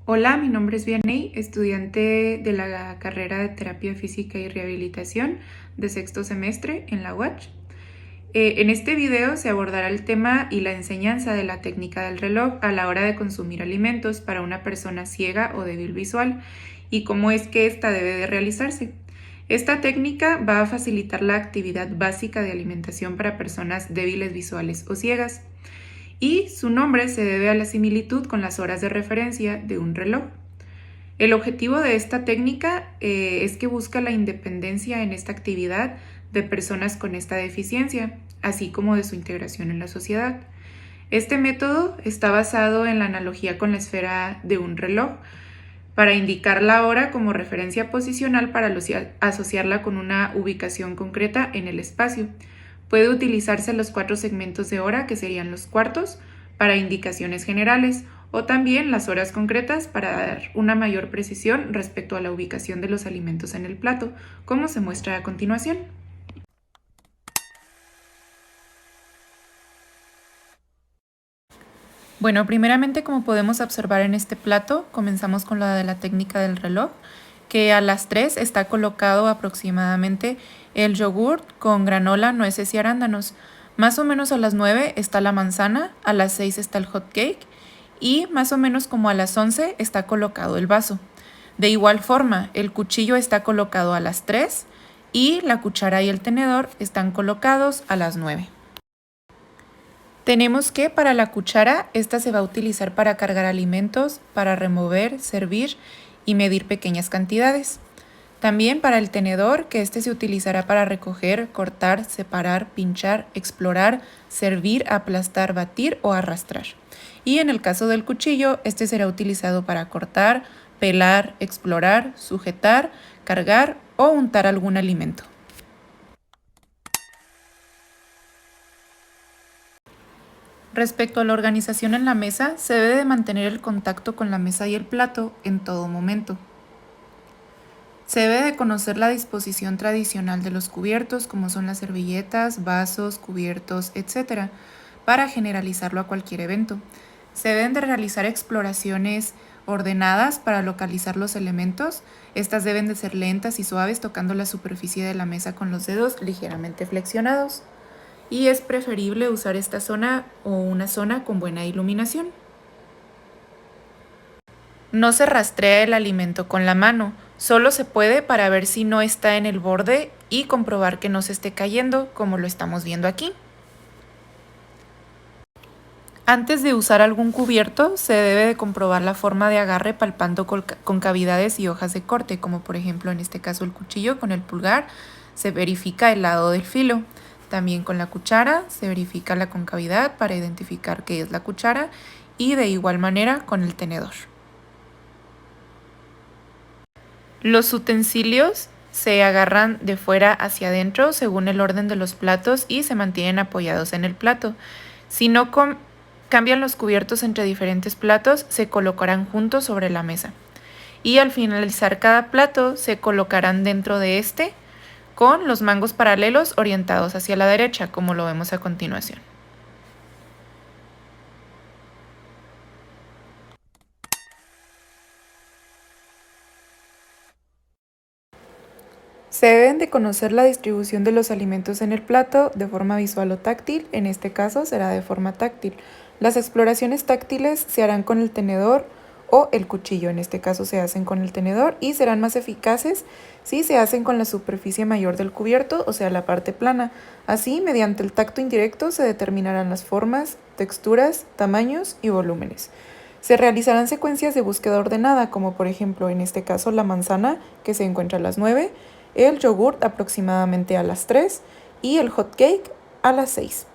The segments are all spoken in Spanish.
Hola, mi nombre es Vianney, estudiante de la carrera de Terapia Física y Rehabilitación de sexto semestre en la UACH. En este video se abordará el tema y la enseñanza de la técnica del reloj a la hora de consumir alimentos para una persona ciega o débil visual y cómo es que ésta debe de realizarse. Esta técnica va a facilitar la actividad básica de alimentación para personas débiles visuales o ciegas, y su nombre se debe a la similitud con las horas de referencia de un reloj. El objetivo de esta técnica es que busca la independencia en esta actividad de personas con esta deficiencia, así como de su integración en la sociedad. Este método está basado en la analogía con la esfera de un reloj, para indicar la hora como referencia posicional para asociarla con una ubicación concreta en el espacio. Puede utilizarse los 4 segmentos de hora, que serían los cuartos, para indicaciones generales, o también las horas concretas para dar una mayor precisión respecto a la ubicación de los alimentos en el plato, como se muestra a continuación. Bueno, primeramente, como podemos observar en este plato, comenzamos con la de la técnica del reloj, que a las 3 está colocado aproximadamente el yogur con granola, nueces y arándanos. Más o menos a las 9 está la manzana, a las 6 está el hot cake y más o menos como a las 11 está colocado el vaso. De igual forma, el cuchillo está colocado a las 3 y la cuchara y el tenedor están colocados a las 9. Tenemos que para la cuchara, esta se va a utilizar para cargar alimentos, para remover, servir y medir pequeñas cantidades. También para el tenedor, que este se utilizará para recoger, cortar, separar, pinchar, explorar, servir, aplastar, batir o arrastrar. Y en el caso del cuchillo, este será utilizado para cortar, pelar, explorar, sujetar, cargar o untar algún alimento. Respecto a la organización en la mesa, se debe de mantener el contacto con la mesa y el plato en todo momento. Se debe de conocer la disposición tradicional de los cubiertos, como son las servilletas, vasos, cubiertos, etc., para generalizarlo a cualquier evento. Se deben de realizar exploraciones ordenadas para localizar los elementos. Estas deben de ser lentas y suaves, tocando la superficie de la mesa con los dedos ligeramente flexionados. Y es preferible usar esta zona o una zona con buena iluminación. No se rastrea el alimento con la mano, solo se puede para ver si no está en el borde y comprobar que no se esté cayendo, como lo estamos viendo aquí. Antes de usar algún cubierto, se debe de comprobar la forma de agarre palpando con cavidades y hojas de corte, como por ejemplo en este caso el cuchillo con el pulgar, se verifica el lado del filo. También con la cuchara se verifica la concavidad para identificar qué es la cuchara y de igual manera con el tenedor. Los utensilios se agarran de fuera hacia adentro según el orden de los platos y se mantienen apoyados en el plato. Si no cambian los cubiertos entre diferentes platos, se colocarán juntos sobre la mesa. Y al finalizar cada plato, se colocarán dentro de este con los mangos paralelos orientados hacia la derecha, como lo vemos a continuación. Se deben de conocer la distribución de los alimentos en el plato de forma visual o táctil, en este caso será de forma táctil. Las exploraciones táctiles se harán con el tenedor o el cuchillo, en este caso se hacen con el tenedor y serán más eficaces si se hacen con la superficie mayor del cubierto, o sea la parte plana. Así, mediante el tacto indirecto se determinarán las formas, texturas, tamaños y volúmenes. Se realizarán secuencias de búsqueda ordenada, como por ejemplo en este caso la manzana, que se encuentra a las 9, el yogur aproximadamente a las 3 y el hot cake a las 6.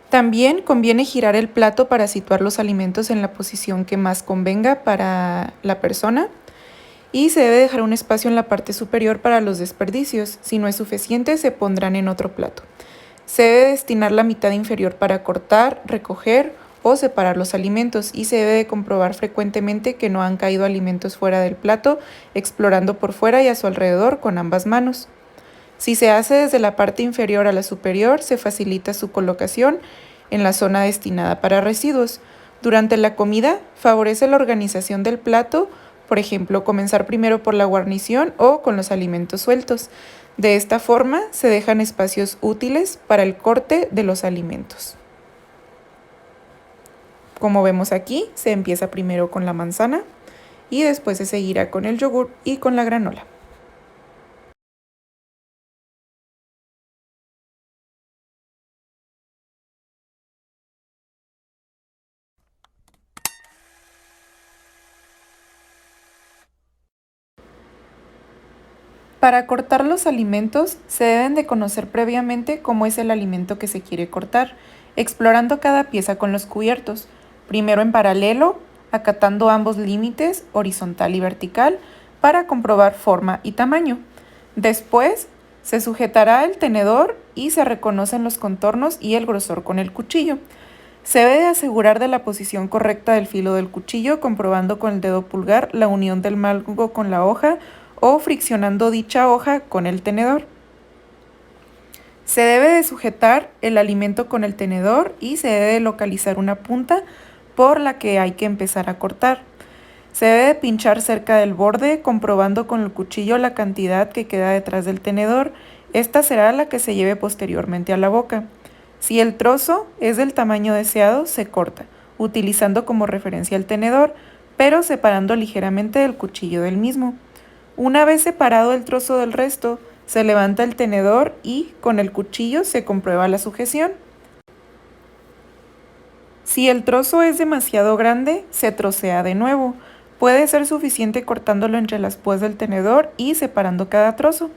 También conviene girar el plato para situar los alimentos en la posición que más convenga para la persona y se debe dejar un espacio en la parte superior para los desperdicios. Si no es suficiente, se pondrán en otro plato. Se debe destinar la mitad inferior para cortar, recoger o separar los alimentos y se debe de comprobar frecuentemente que no han caído alimentos fuera del plato, explorando por fuera y a su alrededor con ambas manos. Si se hace desde la parte inferior a la superior, se facilita su colocación en la zona destinada para residuos. Durante la comida, favorece la organización del plato, por ejemplo, comenzar primero por la guarnición o con los alimentos sueltos. De esta forma, se dejan espacios útiles para el corte de los alimentos. Como vemos aquí, se empieza primero con la manzana y después se seguirá con el yogur y con la granola. Para cortar los alimentos, se deben de conocer previamente cómo es el alimento que se quiere cortar, explorando cada pieza con los cubiertos, primero en paralelo, acatando ambos límites, horizontal y vertical, para comprobar forma y tamaño. Después, se sujetará el tenedor y se reconocen los contornos y el grosor con el cuchillo. Se debe de asegurar de la posición correcta del filo del cuchillo, comprobando con el dedo pulgar la unión del mango con la hoja o friccionando dicha hoja con el tenedor. Se debe de sujetar el alimento con el tenedor y se debe de localizar una punta por la que hay que empezar a cortar. Se debe de pinchar cerca del borde, comprobando con el cuchillo la cantidad que queda detrás del tenedor. Esta será la que se lleve posteriormente a la boca. Si el trozo es del tamaño deseado, se corta, utilizando como referencia el tenedor, pero separando ligeramente el cuchillo del mismo. Una vez separado el trozo del resto, se levanta el tenedor y con el cuchillo se comprueba la sujeción. Si el trozo es demasiado grande, se trocea de nuevo. Puede ser suficiente cortándolo entre las púas del tenedor y separando cada trozo.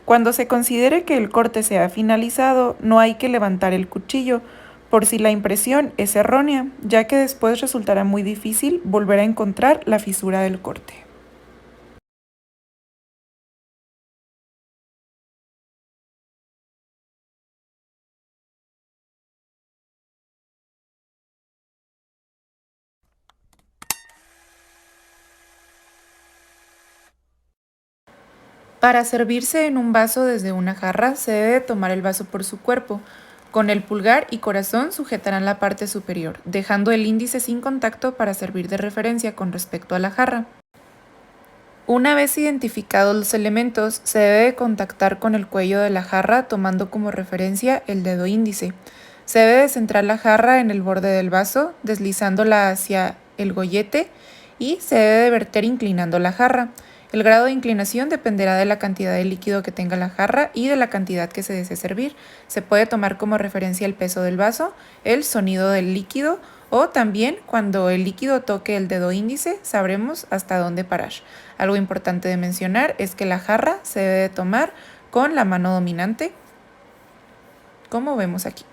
Cuando se considere que el corte se ha finalizado, no hay que levantar el cuchillo, por si la impresión es errónea, ya que después resultará muy difícil volver a encontrar la fisura del corte. Para servirse en un vaso desde una jarra, se debe tomar el vaso por su cuerpo. Con el pulgar y corazón sujetarán la parte superior, dejando el índice sin contacto para servir de referencia con respecto a la jarra. Una vez identificados los elementos, se debe contactar con el cuello de la jarra tomando como referencia el dedo índice. Se debe centrar la jarra en el borde del vaso, deslizándola hacia el gollete y se debe verter inclinando la jarra. El grado de inclinación dependerá de la cantidad de líquido que tenga la jarra y de la cantidad que se desee servir. Se puede tomar como referencia el peso del vaso, el sonido del líquido o también cuando el líquido toque el dedo índice sabremos hasta dónde parar. Algo importante de mencionar es que la jarra se debe tomar con la mano dominante, como vemos aquí.